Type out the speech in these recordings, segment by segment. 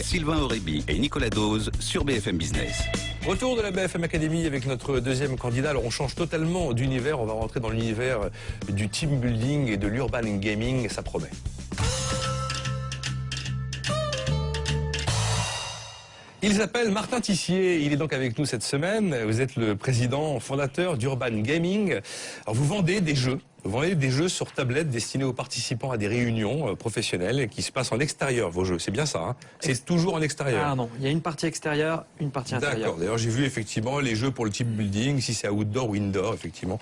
Sylvain Aurébi et Nicolas Dose sur BFM Business. Retour de la BFM Academy avec notre deuxième candidat. Alors on change totalement d'univers, on va rentrer dans l'univers du team building et de l'urban gaming, ça promet. Il s'appelle Martin Tissier, il est donc avec nous cette semaine. Vous êtes le président fondateur d'Urban Gaming. Alors vous vendez des jeux. Vous vendez des jeux sur tablette destinés aux participants à des réunions professionnelles qui se passent en extérieur, vos jeux. C'est bien ça, hein? C'est toujours en extérieur. Ah non, il y a une partie extérieure, une partie intérieure. D'accord. D'ailleurs, j'ai vu effectivement les jeux pour le team building, si c'est outdoor ou indoor, effectivement.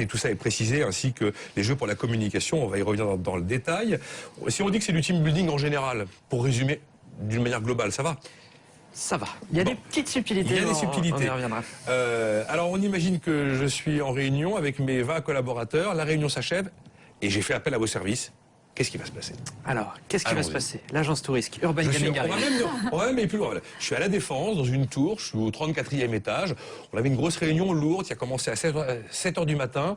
Tout ça est précisé, ainsi que les jeux pour la communication. On va y revenir dans le détail. Si on dit que c'est du team building en général, pour résumer d'une manière globale, ça va? Ça va. Il y a des petites subtilités. Il y a des subtilités. On y reviendra. Alors, on imagine que je suis en réunion avec mes 20 collaborateurs. La réunion s'achève et j'ai fait appel à vos services. Qu'est-ce qui va se passer? Alors, qu'est-ce qui va se passer? L'agence Tourisque, Urban Gaming arrive. On va même aller plus loin. Je suis à La Défense, dans une tour. Je suis au 34e étage. On avait une grosse réunion lourde qui a commencé à 7 h du matin.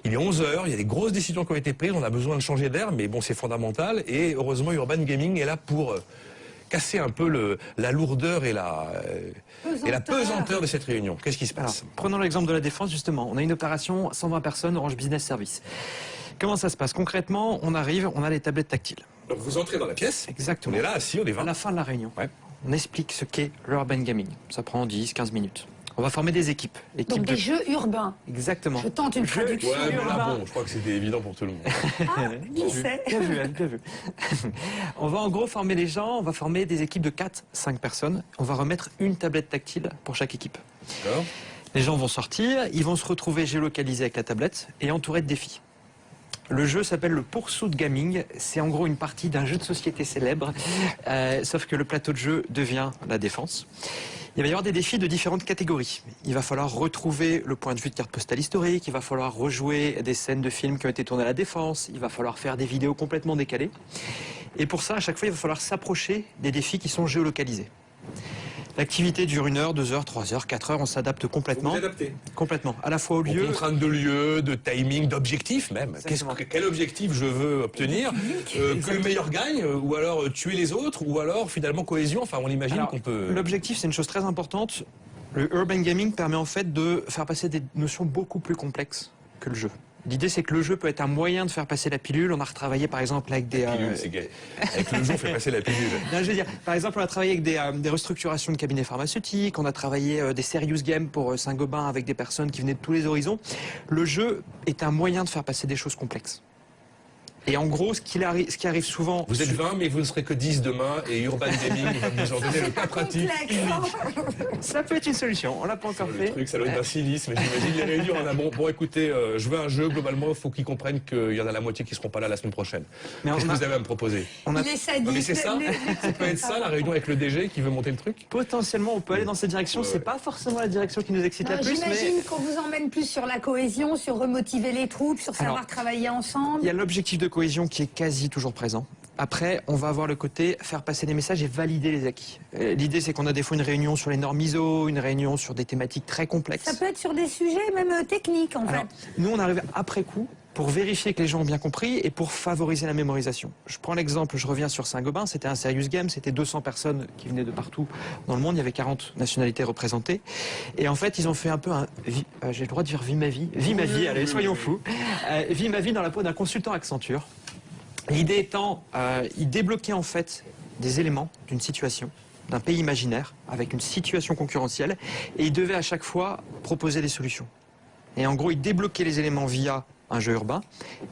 Il est 11 h, il y a des grosses décisions qui ont été prises. On a besoin de changer d'air, mais bon, c'est fondamental. Et heureusement, Urban Gaming est là pour casser un peu la lourdeur et la pesanteur de cette réunion. Qu'est-ce qui se passe? Alors, prenons l'exemple de La Défense, justement. On a une opération 120 personnes, Orange Business Service. Comment ça se passe? Concrètement, on arrive, on a les tablettes tactiles. Donc vous entrez dans la pièce. Exactement. On est là, assis, on est 20. À la fin de la réunion, ouais, on explique ce qu'est l'Urban Gaming. Ça prend 10-15 minutes. On va former des équipes. Donc des jeux urbains. Exactement. Je tente une traduction. Ouais, mais là, urbain. bon, je crois que c'était évident pour tout le monde. Ah, qui sait? Bien vu, bien vu. On va en gros former les gens, on va former des équipes de 4-5 personnes. On va remettre une tablette tactile pour chaque équipe. D'accord. Les gens vont sortir, ils vont se retrouver géolocalisés avec la tablette et entourés de défis. Le jeu s'appelle le Pursuit Gaming. C'est en gros une partie d'un jeu de société célèbre, sauf que le plateau de jeu devient La Défense. Il va y avoir des défis de différentes catégories. Il va falloir retrouver le point de vue de carte postale historique, il va falloir rejouer des scènes de films qui ont été tournées à La Défense, il va falloir faire des vidéos complètement décalées. Et pour ça, à chaque fois, il va falloir s'approcher des défis qui sont géolocalisés. L'activité dure 1 heure, 2 heures, 3 heures, 4 heures, on s'adapte complètement. Vous vous adaptez. Complètement. À la fois au lieu. Contrainte de lieu, de timing, d'objectif même. Quel objectif je veux obtenir? Que le meilleur gagne? Ou alors tuer les autres? Ou alors finalement cohésion? Enfin, on imagine qu'on peut... L'objectif, c'est une chose très importante. Le Urban Gaming permet en fait de faire passer des notions beaucoup plus complexes que le jeu. L'idée, c'est que le jeu peut être un moyen de faire passer la pilule. On a retravaillé, par exemple, avec des... c'est gay. Avec le jeu, on fait passer la pilule. Non, je veux dire, par exemple, on a travaillé avec des restructurations de cabinets pharmaceutiques. On a travaillé des serious games pour Saint-Gobain avec des personnes qui venaient de tous les horizons. Le jeu est un moyen de faire passer des choses complexes. Et en gros, ce qui arrive souvent... Vous êtes 20, mais vous ne serez que 10 demain, et Urban Gaming va vous en donner le cas pratique. Ça peut être une solution, on l'a pas encore fait. Le truc, ça doit être d'un cynisme, j'imagine les réunions en amont. Bon, écoutez, je veux un jeu, globalement, il faut qu'ils comprennent qu'il y en a la moitié qui ne seront pas là la semaine prochaine. Qu'est-ce que vous avez à me proposer? Il est sadique. Non, mais c'est ça? Ça peut être ça, la réunion avec le DG qui veut monter le truc? Potentiellement, on peut aller dans cette direction. C'est pas forcément la direction qui nous excite la plus, J'imagine mais... qu'on vous emmène plus sur la cohésion, sur remotiver les troupes, sur savoir travailler ensemble. Il y a l'objectif de cohésion qui est quasi toujours présent. Après, on va avoir le côté faire passer des messages et valider les acquis. L'idée, c'est qu'on a des fois une réunion sur les normes ISO, une réunion sur des thématiques très complexes. Ça peut être sur des sujets même techniques, en fait. Nous, on arrive après coup pour vérifier que les gens ont bien compris et pour favoriser la mémorisation. Je prends l'exemple, je reviens sur Saint-Gobain, c'était un serious game, c'était 200 personnes qui venaient de partout dans le monde, il y avait 40 nationalités représentées. Et en fait, ils ont fait un peu un... j'ai le droit de dire vie ma vie. Vie ma vie, allez, soyons fous. Vie ma vie dans la peau d'un consultant Accenture. L'idée étant, il débloquait en fait des éléments d'une situation, d'un pays imaginaire, avec une situation concurrentielle, et il devait à chaque fois proposer des solutions. Et en gros, il débloquait les éléments via un jeu urbain,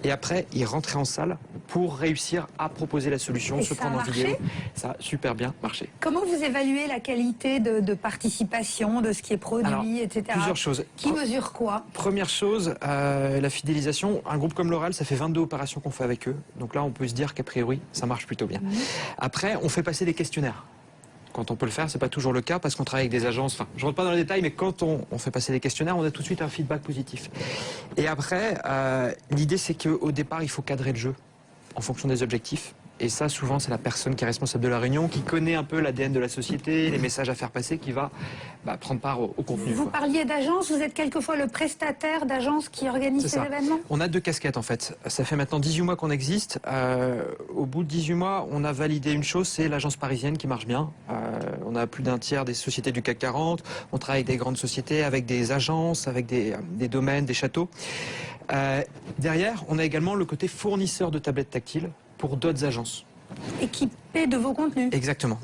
et après, il rentrait en salle pour réussir à proposer la solution, se prendre en vidéo. Ça a super bien marché. Comment vous évaluez la qualité de participation, de ce qui est produit, etc. Plusieurs choses. Qui mesure quoi? Première chose, la fidélisation. Un groupe comme l'Oral, ça fait 22 opérations qu'on fait avec eux. Donc là, on peut se dire qu'a priori, ça marche plutôt bien. Après, on fait passer des questionnaires. Quand on peut le faire, c'est pas toujours le cas parce qu'on travaille avec des agences. Enfin, je rentre pas dans les détails, mais quand on fait passer des questionnaires, on a tout de suite un feedback positif. Et après, l'idée c'est qu'au départ, il faut cadrer le jeu en fonction des objectifs. Et ça, souvent, c'est la personne qui est responsable de la réunion, qui connaît un peu l'ADN de la société, les messages à faire passer, qui va prendre part au contenu. Vous parliez d'agence, vous êtes quelquefois le prestataire d'agence qui organise ces événements? On a 2 casquettes en fait. Ça fait maintenant 18 mois qu'on existe. Au bout de 18 mois, on a validé une chose, c'est l'agence parisienne qui marche bien. On a plus d'un tiers des sociétés du CAC 40. On travaille avec des grandes sociétés, avec des agences, avec des domaines, des châteaux. Derrière, on a également le côté fournisseur de tablettes tactiles pour d'autres agences. Équipé de vos contenus. Exactement.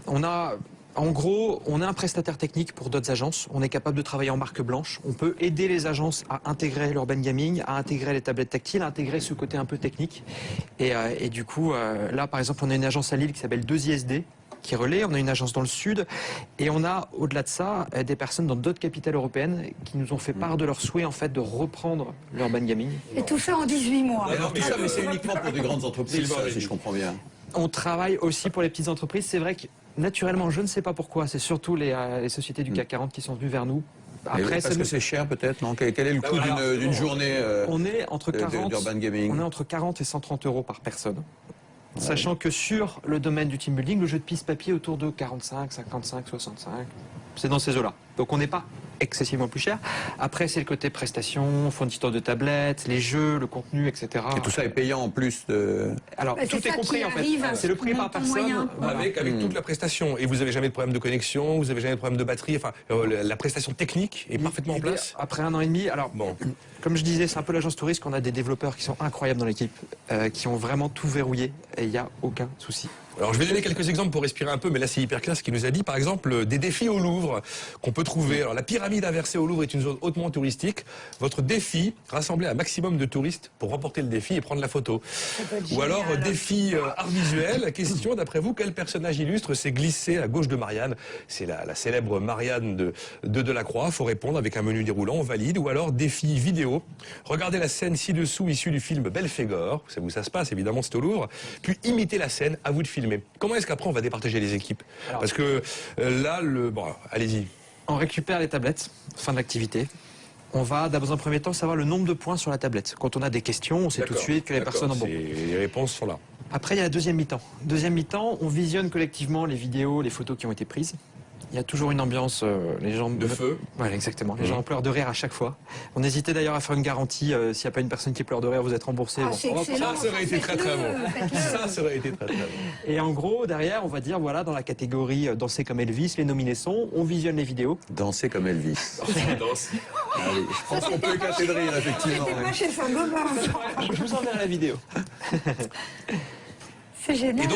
En gros, on est un prestataire technique pour d'autres agences. On est capable de travailler en marque blanche. On peut aider les agences à intégrer l'urban gaming, à intégrer les tablettes tactiles, à intégrer ce côté un peu technique. Et du coup, là, par exemple, on a une agence à Lille qui s'appelle 2ISD, qui relaie. On a une agence dans le sud. Et on a, au-delà de ça, des personnes dans d'autres capitales européennes qui nous ont fait part de leur souhait, en fait, de reprendre l'urban gaming. Et tout ça en 18 mois. Alors tout ça, mais c'est uniquement pour des grandes entreprises, ça, si je comprends bien. On travaille aussi pour les petites entreprises. C'est vrai que, naturellement, je ne sais pas pourquoi, c'est surtout les sociétés du CAC 40 qui sont venues vers nous. Après, parce que c'est cher peut-être, non? Quel est le coût d'une journée on est entre 40, d'urban gaming? On est entre 40 et 130 euros par personne. Sachant que sur le domaine du team building, le jeu de piste papier autour de 45, 55, 65. C'est dans ces eaux-là. Donc on n'est pas excessivement plus cher. Après, c'est le côté prestations, fourniture de tablettes, les jeux, le contenu, etc. Et tout ça est payant en plus de... Alors, tout est compris en fait. C'est le prix par personne. Voilà. Avec toute la prestation. Et vous n'avez jamais de problème de connexion, vous n'avez jamais de problème de batterie. Enfin, la prestation technique est parfaitement en place. Après 1 an et demi, alors comme je disais, c'est un peu l'agence touriste qu'on a des développeurs qui sont incroyables dans l'équipe, qui ont vraiment tout verrouillé et il n'y a aucun souci. Alors je vais donner quelques exemples pour respirer un peu, mais là c'est hyper classe, qui nous a dit par exemple des défis au Louvre qu'on peut trouver. Alors la pyramide inversée au Louvre est une zone hautement touristique. Votre défi, rassembler un maximum de touristes pour remporter le défi et prendre la photo. Ou alors défi art visuel, question d'après vous, quel personnage illustre s'est glissé à gauche de Marianne? C'est la célèbre Marianne de Delacroix. Faut répondre avec un menu déroulant, on valide. Ou alors défi vidéo, regardez la scène ci-dessous issue du film Belphégor, c'est où ça se passe évidemment, c'est au Louvre, puis imitez la scène, à vous de filmer. Comment est-ce qu'après on va départager les équipes? Parce que là, allez-y. On récupère les tablettes, fin de l'activité. On va, dans un premier temps, savoir le nombre de points sur la tablette. Quand on a des questions, on sait tout de suite que les personnes ont bon. Les réponses sont là. Après, il y a la deuxième mi-temps. Deuxième mi-temps, on visionne collectivement les vidéos, les photos qui ont été prises. Il y a toujours une ambiance, les gens... De feu. Ouais, exactement. Les gens pleurent de rire à chaque fois. On hésitait d'ailleurs à faire une garantie. S'il n'y a pas une personne qui pleure de rire, vous êtes remboursé. C'est excellent. Ça aurait été très très bon. Ça aurait été très très bon. Et en gros, derrière, on va dire, voilà, dans la catégorie Danser comme Elvis, les nominés sont, on visionne les vidéos. Danser comme Elvis. Allez, je pense qu'on peut éclater de rire, effectivement. C'était pas chez Saint-Gobain. Je vous enverrai la vidéo. C'est génial.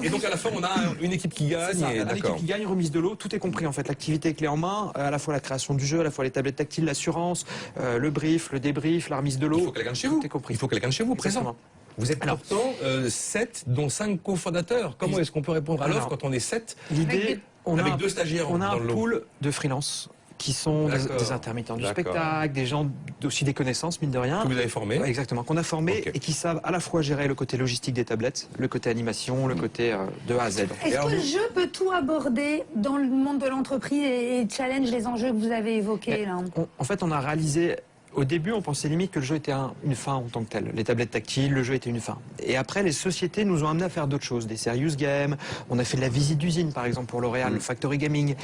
Et donc à la fin, on a une équipe qui gagne. Une équipe qui gagne, remise de l'eau, tout est compris en fait. L'activité clé en main, à la fois la création du jeu, à la fois les tablettes tactiles, l'assurance, le brief, le débrief, la remise de l'eau. Il faut quelqu'un de chez vous. Tout est compris. Il faut quelqu'un de chez vous présent. Exactement. Vous êtes pourtant 7, dont 5 cofondateurs. Comment est-ce qu'on peut répondre à l'offre quand on est 7? L'idée, avec 2 stagiaires on a dans un le lot. pool de freelance qui sont des intermittents du spectacle, des gens aussi des connaissances, mine de rien. Que vous avez formés. Ouais, exactement, qu'on a formés et qui savent à la fois gérer le côté logistique des tablettes, le côté animation, le côté de A à Z. Est-ce que le jeu peut tout aborder dans le monde de l'entreprise et challenge les enjeux que vous avez évoqués là? En fait, on a réalisé... Au début, on pensait limite que le jeu était une fin en tant que tel. Les tablettes tactiles, le jeu était une fin. Et après, les sociétés nous ont amené à faire d'autres choses, des serious games. On a fait de la visite d'usine, par exemple, pour L'Oréal, le Factory Gaming.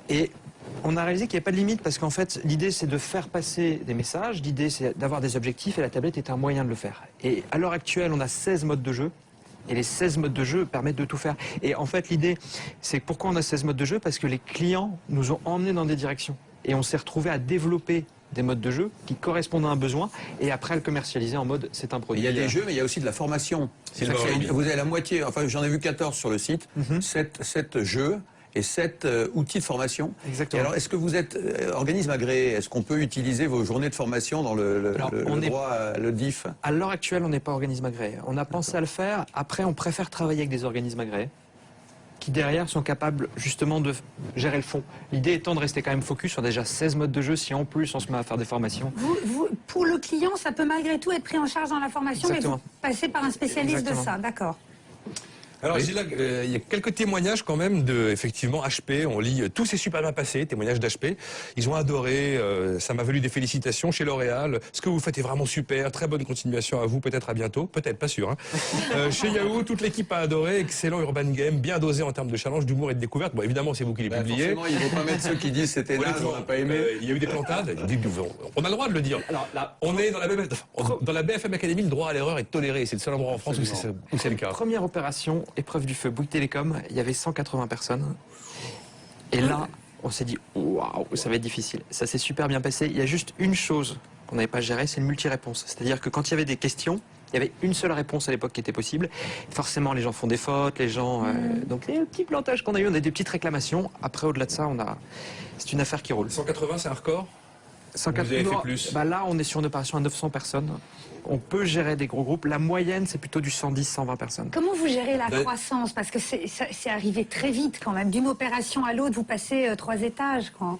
Et on a réalisé qu'il n'y avait pas de limite parce qu'en fait, l'idée, c'est de faire passer des messages. L'idée, c'est d'avoir des objectifs et la tablette est un moyen de le faire. Et à l'heure actuelle, on a 16 modes de jeu. Et les 16 modes de jeu permettent de tout faire. Et en fait, l'idée, c'est pourquoi on a 16 modes de jeu? Parce que les clients nous ont emmenés dans des directions. Et on s'est retrouvé à développer des modes de jeu qui correspondent à un besoin et après à le commercialiser en mode c'est un produit. Il y a des jeux, mais il y a aussi de la formation. Vous avez la moitié, enfin j'en ai vu 14 sur le site, 7 jeux et 7 outils de formation. Exactement. Et alors, est-ce que vous êtes organisme agréé? Est-ce qu'on peut utiliser vos journées de formation dans le DIF? À l'heure actuelle, on n'est pas organisme agréé. On a pensé à le faire. Après, on préfère travailler avec des organismes agréés qui derrière sont capables justement de gérer le fond. L'idée étant de rester quand même focus sur déjà 16 modes de jeu si en plus on se met à faire des formations. Pour le client, ça peut malgré tout être pris en charge dans la formation, mais vous passez par un spécialiste de ça, d'accord. Alors, Oui. je dis là, il y a quelques témoignages quand même de, effectivement, HP. On lit tout s'est super bien passé, témoignages d'HP. Ils ont adoré, ça m'a valu des félicitations chez L'Oréal. Ce que vous faites est vraiment super, très bonne continuation à vous, peut-être à bientôt, peut-être, pas sûr. Hein. Chez Yahoo, toute l'équipe a adoré, excellent urban game, bien dosé en termes de challenge, d'humour et de découverte. Bon, évidemment, c'est vous qui les publiez. Forcément, il ne faut pas mettre ceux qui disent c'était naze, on n'a pas aimé. Il y a eu des plantades. On a le droit de le dire. Alors, là, On est dans la BFM Academy, le droit à l'erreur est toléré. C'est le seul endroit en France où c'est le cas. première opération, épreuve du feu, Bouygues Télécom, il y avait 180 personnes. Et là, on s'est dit, waouh, ça va être difficile. Ça s'est super bien passé. Il y a juste une chose qu'on n'avait pas gérée, c'est le multi-réponse. C'est-à-dire que quand il y avait des questions, il y avait une seule réponse à l'époque qui était possible. Forcément, les gens font des fautes, les gens... donc, il y a un petit plantage qu'on a eu, on a des petites réclamations. Après, au-delà de ça, c'est une affaire qui roule. 180, c'est un record. 180, Vous avez fait plus. Bah là, on est sur une opération à 900 personnes. On peut gérer des gros groupes. La moyenne, c'est plutôt du 110, 120 personnes. Comment vous gérez la croissance? Parce que c'est arrivé très vite quand même. D'une opération à l'autre, vous passez 3 étages. Quoi.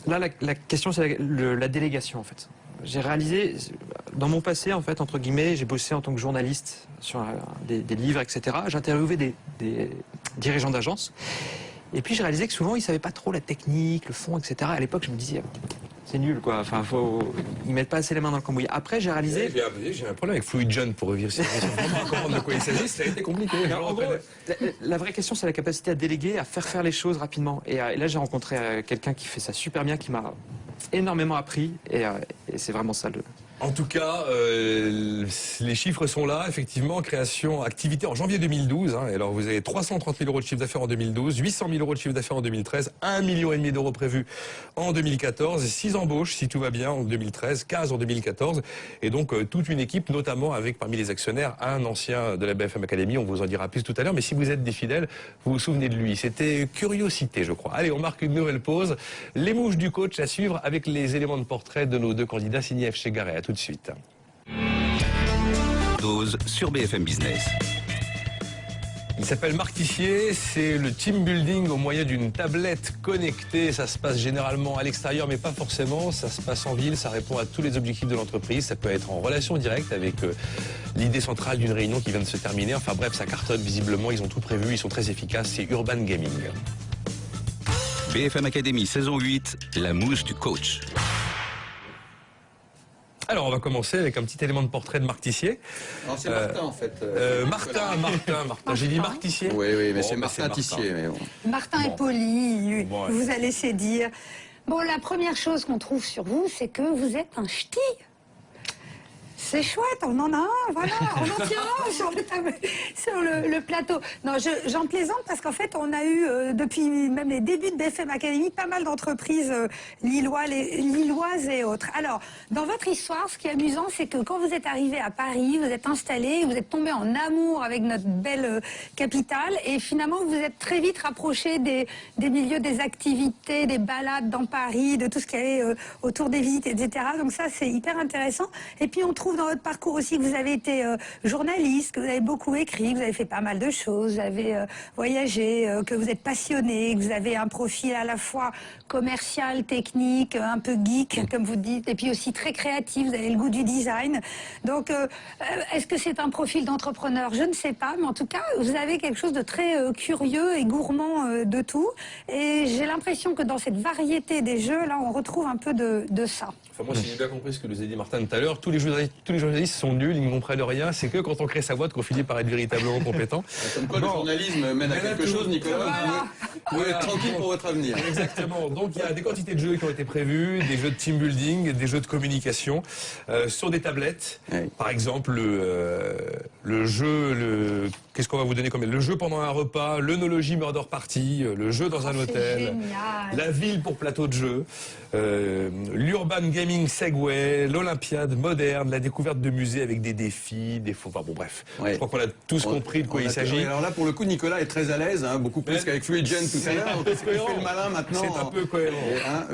Là, la question, c'est la délégation, en fait. J'ai réalisé, dans mon passé, en fait, entre guillemets, j'ai bossé en tant que journaliste sur des livres, etc. J'interviewais des dirigeants d'agence. Et puis, j'ai réalisé que souvent, ils ne savaient pas trop la technique, le fond, etc. À l'époque, je me disais, c'est nul, quoi. Enfin, ils mettent pas assez les mains dans le cambouis. Après, j'ai réalisé... J'ai un problème avec Fluid John pour vérifier vraiment comprendre de quoi il s'agit. Ça a été compliqué. En gros, la vraie question, c'est la capacité à déléguer, à faire les choses rapidement. Et là, j'ai rencontré quelqu'un qui fait ça super bien, qui m'a énormément appris. Et c'est vraiment ça le... En tout cas, les chiffres sont là, effectivement, création, activité en janvier 2012. Hein, alors vous avez 330 000 euros de chiffre d'affaires en 2012, 800 000 euros de chiffre d'affaires en 2013, 1,5 million d'euros prévus en 2014, 6 embauches, si tout va bien, en 2013, 15 en 2014, et donc toute une équipe, notamment avec parmi les actionnaires, un ancien de la BFM Academy, on vous en dira plus tout à l'heure, mais si vous êtes des fidèles, vous vous souvenez de lui. C'était Curiosité, je crois. Allez, on marque une nouvelle pause. Les mouches du coach à suivre avec les éléments de portrait de nos deux candidats signés F. Chegaray. À tout de suite. Dose sur BFM Business. Il s'appelle Marc Tissier, c'est le team building au moyen d'une tablette connectée. Ça se passe généralement à l'extérieur, mais pas forcément. Ça se passe en ville, ça répond à tous les objectifs de l'entreprise. Ça peut être en relation directe avec l'idée centrale d'une réunion qui vient de se terminer. Enfin bref, ça cartonne visiblement, ils ont tout prévu, ils sont très efficaces. C'est Urban Gaming. BFM Academy saison 8, la mouche du coach. Alors, on va commencer avec un petit élément de portrait de Marc Tissier. Alors, c'est Martin, en fait. Martin. J'ai dit Marc Tissier. Oui, mais Bon, c'est bah, Martin Tissier. Mais bon. Martin est poli, Bon, ouais. vous a laissé dire. Bon, la première chose qu'on trouve sur vous, c'est que vous êtes un ch'ti. C'est chouette, on en a un, voilà, on en tient un sur le plateau. Non, j'en plaisante parce qu'en fait, on a eu, depuis même les débuts de BFM Academy, pas mal d'entreprises lilloises et autres. Alors, dans votre histoire, ce qui est amusant, c'est que quand vous êtes arrivé à Paris, vous êtes installé, vous êtes tombé en amour avec notre belle capitale et finalement, vous êtes très vite rapproché des milieux des activités, des balades dans Paris, de tout ce qui est autour des visites, etc. Donc ça, c'est hyper intéressant. Et puis, on trouve dans votre parcours aussi que vous avez été journaliste, que vous avez beaucoup écrit, que vous avez fait pas mal de choses, vous avez voyagé, que vous êtes passionné, que vous avez un profil à la fois commercial, technique, un peu geek, comme vous dites, et puis aussi très créatif, vous avez le goût du design. Donc, est-ce que c'est un profil d'entrepreneur? Je ne sais pas, mais en tout cas, vous avez quelque chose de très curieux et gourmand de tout. Et j'ai l'impression que dans cette variété des jeux, là, on retrouve un peu de ça. Enfin, moi, si j'ai bien compris ce que nous a dit Martin tout à l'heure, tous les journalistes sont nuls, ils ne comprennent rien. C'est que quand on crée sa boîte qu'on finit par être véritablement compétent. Comme quoi, le journalisme mène à quelque chose, Nicolas. Vous pouvez être tranquille pour votre avenir. Exactement. Donc, il y a des quantités de jeux qui ont été prévus, des jeux de team building, des jeux de communication sur des tablettes. Oui. Par exemple, le jeu, qu'est-ce qu'on va vous donner comme le jeu pendant un repas, l'œnologie murder party, le jeu dans un hôtel, Génial. la ville pour plateau de jeu, l'urban gaming Segway, l'Olympiade moderne, la découverte de musées avec des défis, des faux. Enfin bon, bref. Ouais. Je crois qu'on a tous compris de quoi il s'agit. Alors là, pour le coup, Nicolas est très à l'aise, hein, beaucoup plus qu'avec Fluid Gen tout à l'heure. Il fait le malin maintenant. C'est un peu cohérent.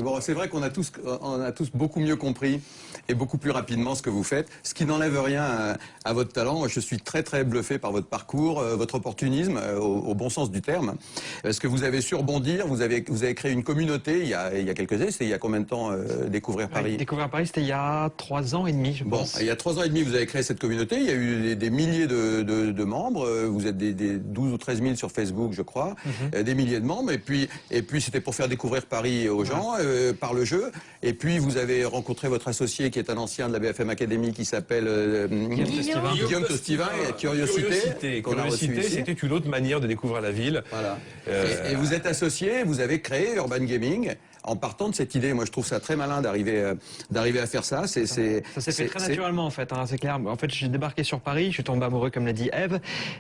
Bon, c'est vrai qu'on a tous beaucoup mieux compris. et beaucoup plus rapidement ce que vous faites, ce qui n'enlève rien à votre talent. Je suis très très bluffé par votre parcours, votre opportunisme, au bon sens du terme, parce que vous avez su rebondir, vous avez créé une communauté il y a quelques années. C'était il y a combien de temps, Découvrir Paris? Découvrir Paris, c'était il y a 3 ans et demi, je Bon, pense. il y a 3 ans et demi, vous avez créé cette communauté. Il y a eu des milliers de membres. Vous êtes des 12 ou 13 000 sur Facebook, je crois. Des milliers de membres. Et puis c'était pour faire découvrir Paris aux gens par le jeu. Et puis, vous avez rencontré votre associé, qui est un ancien de la BFM Academy, qui s'appelle Guillaume Tostivin, Curiosité, qu'on a reçu ici. C'était une autre manière de découvrir la ville. Voilà. Et vous êtes associé, vous avez créé Urban Gaming en partant de cette idée. Moi, je trouve ça très malin d'arriver à faire ça. Ça s'est fait très naturellement, en fait, hein, c'est clair. En fait, j'ai débarqué sur Paris, je suis tombé amoureux, comme l'a dit Eve.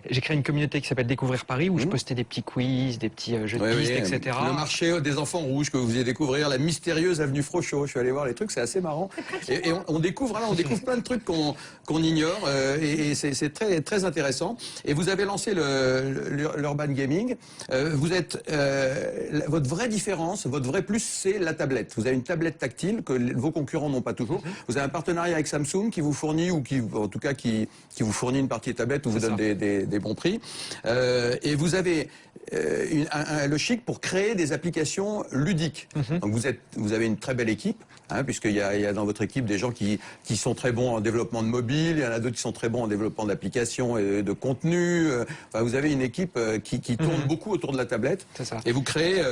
J'ai créé une communauté qui s'appelle Découvrir Paris, où je postais des petits quiz, des petits jeux de pistes, etc. Le marché des enfants rouges que vous faisiez découvrir, la mystérieuse avenue Frochot. Je suis allé voir les trucs, c'est assez marrant. Et on découvre plein de trucs qu'on ignore, et c'est très, très intéressant. Et vous avez lancé l'Urban Gaming. Votre vraie différence, votre vrai plus, c'est la tablette. Vous avez une tablette tactile que vos concurrents n'ont pas toujours. Vous avez un partenariat avec Samsung qui vous fournit, en tout cas qui vous fournit une partie de tablette, ou vous donne des bons prix. Et vous avez le chic pour créer des applications ludiques. Donc vous avez une très belle équipe, puisqu'il y a dans votre équipe des gens qui sont très bons en développement de mobile, il y en a d'autres qui sont très bons en développement d'applications et de contenu. Enfin, vous avez une équipe qui tourne beaucoup autour de la tablette. C'est ça. Et vous créez,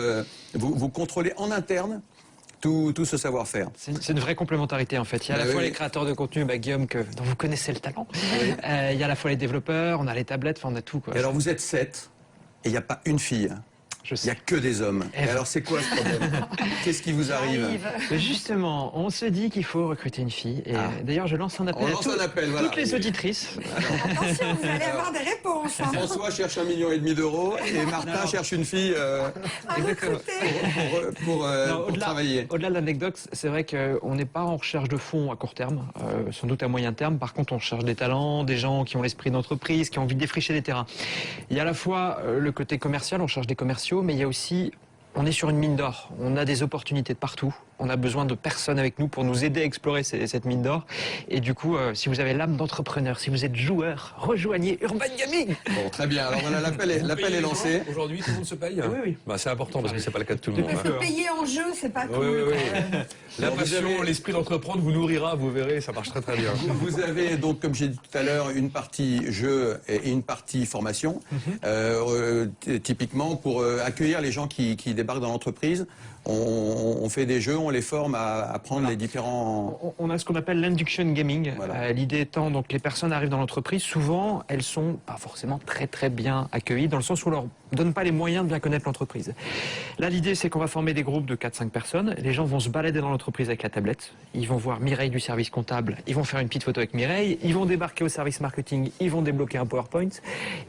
vous contrôlez en interne tout ce savoir-faire. C'est une vraie complémentarité, en fait. Il y a à la fois les créateurs de contenu, Guillaume, dont vous connaissez le talent. Il y a à la fois les développeurs, on a les tablettes, on a tout, quoi. Et alors vous êtes 7 et il n'y a pas une fille. Je sais. Il n'y a que des hommes. Et alors c'est quoi ce problème? Qu'est-ce qui vous arrive? Justement, on se dit qu'il faut recruter une fille. Et d'ailleurs, je lance un appel à toutes les auditrices. Attention, vous allez avoir des réponses. Hein. François cherche 1,5 million d'euros et Martin cherche une fille pour travailler. Au-delà de l'anecdote, c'est vrai qu'on n'est pas en recherche de fonds à court terme, sans doute à moyen terme. Par contre, on cherche des talents, des gens qui ont l'esprit d'entreprise, qui ont envie de défricher des terrains. Il y a à la fois le côté commercial, on cherche des commerciaux, mais il y a aussi, on est sur une mine d'or. On a des opportunités de partout. On a besoin de personnes avec nous pour nous aider à explorer cette mine d'or. Et du coup, si vous avez l'âme d'entrepreneur, si vous êtes joueur, rejoignez Urban Gaming. Bon, très bien. Alors voilà, l'appel est lancé. Aujourd'hui, tout le monde se paye. Oui. Bah, c'est important parce que c'est pas le cas de tout le monde. Parce que payer en jeu, c'est pas cool. Oui. La passion, l'esprit d'entreprendre vous nourrira, vous verrez, ça marche très très bien. Vous avez donc, comme j'ai dit tout à l'heure, une partie jeu et une partie formation, typiquement pour accueillir les gens qui débarquent dans l'entreprise. On fait des jeux, on les forme à apprendre les différents... On a ce qu'on appelle l'induction gaming. Voilà. L'idée étant, donc, les personnes arrivent dans l'entreprise, souvent, elles sont pas forcément très très bien accueillies, dans le sens où on leur donne pas les moyens de bien connaître l'entreprise. Là, l'idée, c'est qu'on va former des groupes de 4-5 personnes. Les gens vont se balader dans l'entreprise avec la tablette. Ils vont voir Mireille du service comptable. Ils vont faire une petite photo avec Mireille. Ils vont débarquer au service marketing. Ils vont débloquer un PowerPoint.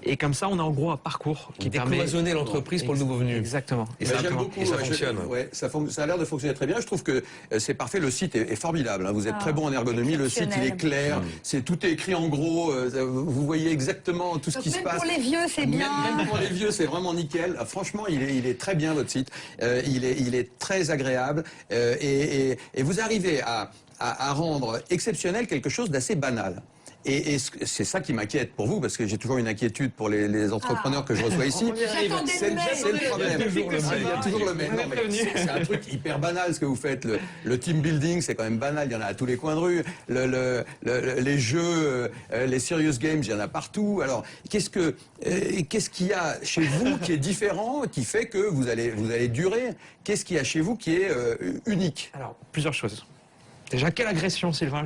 Et comme ça, on a en gros un parcours qui permet... Décloisonner l'entreprise pour le nouveau venu. Exactement. Et J'aime beaucoup, et ça fonctionne. Ça a l'air de fonctionner très bien. Je trouve que c'est parfait. Le site est formidable. Vous êtes très bon en ergonomie. Le site, il est clair. Tout est écrit en gros. Vous voyez exactement tout ce qui se passe. Même pour les vieux, c'est bien. Même pour les vieux, c'est vraiment nickel. Franchement, il est très bien, votre site. Il est très agréable. Et vous arrivez à rendre exceptionnel quelque chose d'assez banal. Et c'est ça qui m'inquiète pour vous, parce que j'ai toujours une inquiétude pour les entrepreneurs que je reçois ici. C'est le problème. Il y a toujours le même. Non, mais c'est un truc hyper banal ce que vous faites. Le team building, c'est quand même banal. Il y en a à tous les coins de rue. Les jeux, les serious games, il y en a partout. Alors, qu'est-ce qu'il y a chez vous qui est différent, qui fait que vous allez durer? Qu'est-ce qu'il y a chez vous qui est unique? Alors, plusieurs choses. Déjà, quelle agression, Sylvain,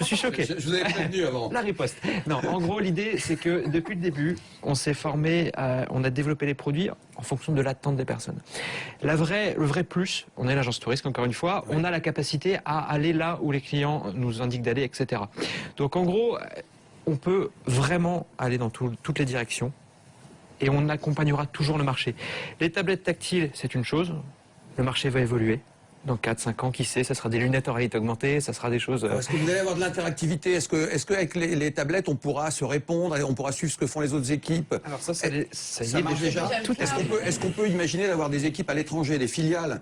je suis choqué. Je vous avais prévenu avant. La riposte. Non, en gros, l'idée, c'est que depuis le début, on s'est formé, on a développé les produits en fonction de l'attente des personnes. Le vrai plus, on est l'agence touriste, encore une fois, on a la capacité à aller là où les clients nous indiquent d'aller, etc. Donc, en gros, on peut vraiment aller dans toutes les directions et on accompagnera toujours le marché. Les tablettes tactiles, c'est une chose, le marché va évoluer. Dans 4-5 ans, qui sait, ça sera des lunettes en réalité augmentée, ça sera des choses... Est-ce que vous allez avoir de l'interactivité? Est-ce qu'avec les tablettes, on pourra se répondre, on pourra suivre ce que font les autres équipes? Alors ça y est marche déjà. Est-ce qu'on peut imaginer d'avoir des équipes à l'étranger, des filiales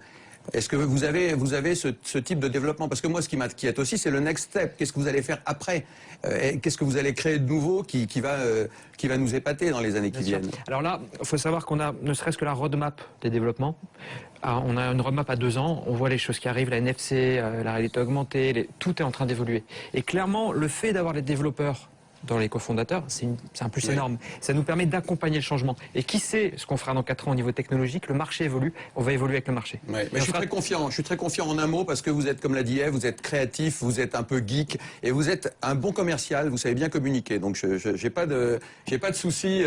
Est-ce que vous avez ce type de développement? Parce que moi, ce qui m'inquiète aussi, c'est le next step. Qu'est-ce que vous allez faire après? Qu'est-ce que vous allez créer de nouveau qui va nous épater dans les années qui viennent? Alors là, il faut savoir qu'on a ne serait-ce que la roadmap des développements. Alors, on a une roadmap à 2 ans, on voit les choses qui arrivent, la NFC, la réalité augmentée, tout est en train d'évoluer. Et clairement, le fait d'avoir les développeurs dans les cofondateurs, c'est un plus énorme. Ça nous permet d'accompagner le changement. Et qui sait ce qu'on fera dans 4 ans au niveau technologique? Le marché évolue, on va évoluer avec le marché. Ouais, mais je suis très confiant. Je suis très confiant en un mot parce que vous êtes, comme l'a dit Ève, vous êtes créatif, vous êtes un peu geek et vous êtes un bon commercial. Vous savez bien communiquer. Donc j'ai pas de soucis.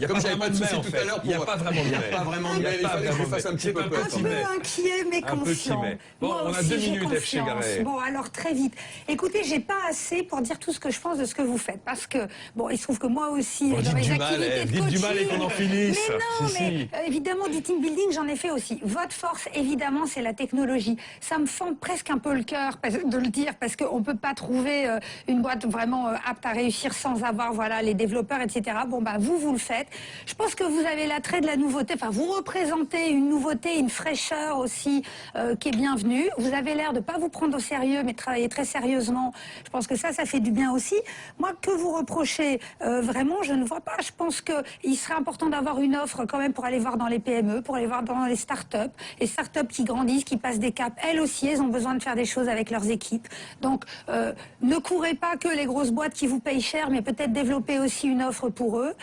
Comme j'avais pas de soucis tout à l'heure. Il n'y a pas vraiment de Il n'y a pas vraiment de mail. Il fallait que je vous fasse un petit peu peur. Un peu inquiet, mais confiant. Bon, Moi on a aussi, 2 j'ai minutes, Ève confiance. Chegaray. Bon, alors très vite. Écoutez, j'ai pas assez pour dire tout ce que je pense de ce que vous faites, parce que bon, il se trouve que moi aussi, Bon, dans dites mes du mal, activités Ève, de dites du coaching, mal et qu'on en finisse. Mais non, Si, mais si. évidemment, du team building, j'en ai fait aussi. Votre force, évidemment, c'est la technologie. Ça me fend presque un peu le cœur de le dire, parce qu'on peut pas trouver une boîte vraiment apte à réussir sans avoir, voilà, les développeurs, etc. Bon, bah, vous le faites. Je pense que vous avez l'attrait de la nouveauté. Enfin, vous représentez une nouveauté, une fraîcheur aussi qui est bienvenue. Vous avez l'air de pas vous prendre au sérieux, mais de travailler très sérieusement. Je pense que ça fait du bien aussi. Moi, que vous reprochez vraiment, je ne vois pas. Je pense qu'il serait important d'avoir une offre quand même pour aller voir dans les PME, pour aller voir dans les startups. Les startups qui grandissent, qui passent des caps, elles aussi, elles ont besoin de faire des choses avec leurs équipes. Donc, ne courez pas que les grosses boîtes qui vous payent cher, mais peut-être développer aussi une offre pour eux.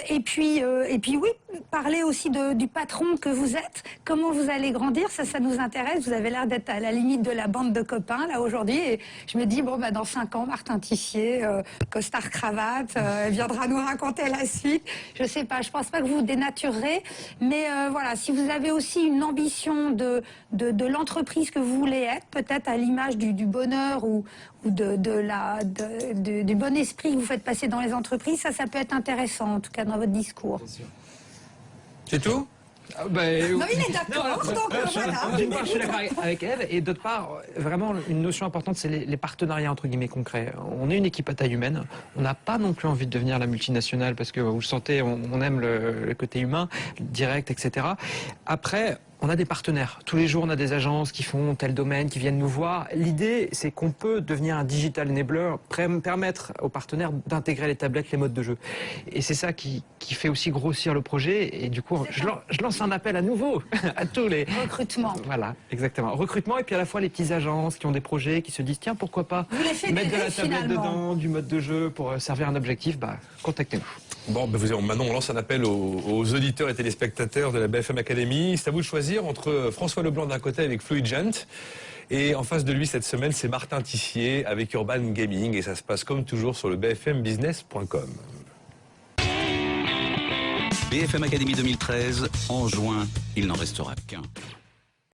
Et puis oui, parlez aussi du patron que vous êtes. Comment vous allez grandir, ça nous intéresse. Vous avez l'air d'être à la limite de la bande de copains, là, aujourd'hui. Et je me dis, bon, bah, dans 5 ans, Martin Tissier, costard cravate, viendra nous raconter la suite. Je sais pas, je pense pas que vous dénaturerez, mais voilà, si vous avez aussi une ambition de l'entreprise que vous voulez être, peut-être à l'image du bonheur ou du bon esprit que vous faites passer dans les entreprises, ça peut être intéressant, en tout cas dans votre discours. C'est tout? Non, il est d'accord, donc voilà. D'une part, je suis d'accord avec Ève, et d'autre part, vraiment, une notion importante, c'est les partenariats, entre guillemets, concrets. On est une équipe à taille humaine, on n'a pas non plus envie de devenir la multinationale, parce que vous le sentez, on aime le côté humain, direct, etc. Après, on a des partenaires. Tous les jours, on a des agences qui font tel domaine, qui viennent nous voir. L'idée, c'est qu'on peut devenir un digital enabler, permettre aux partenaires d'intégrer les tablettes, les modes de jeu. Et c'est ça qui fait aussi grossir le projet. Et du coup, je lance un appel à nouveau à tous les... Recrutement. Voilà, exactement. Recrutement, et puis à la fois les petites agences qui ont des projets, qui se disent, tiens, pourquoi pas Vous les fédérez, mettre de la tablette finalement. dedans, du mode de jeu pour servir un objectif, contactez-nous. Bon, ben maintenant on lance un appel aux auditeurs et téléspectateurs de la BFM Academy. C'est à vous de choisir entre François Leblanc d'un côté avec Fluidgent et en face de lui cette semaine c'est Martin Tissier avec Urban Gaming et ça se passe comme toujours sur le bfmbusiness.com. BFM Academy 2013, en juin, il n'en restera qu'un.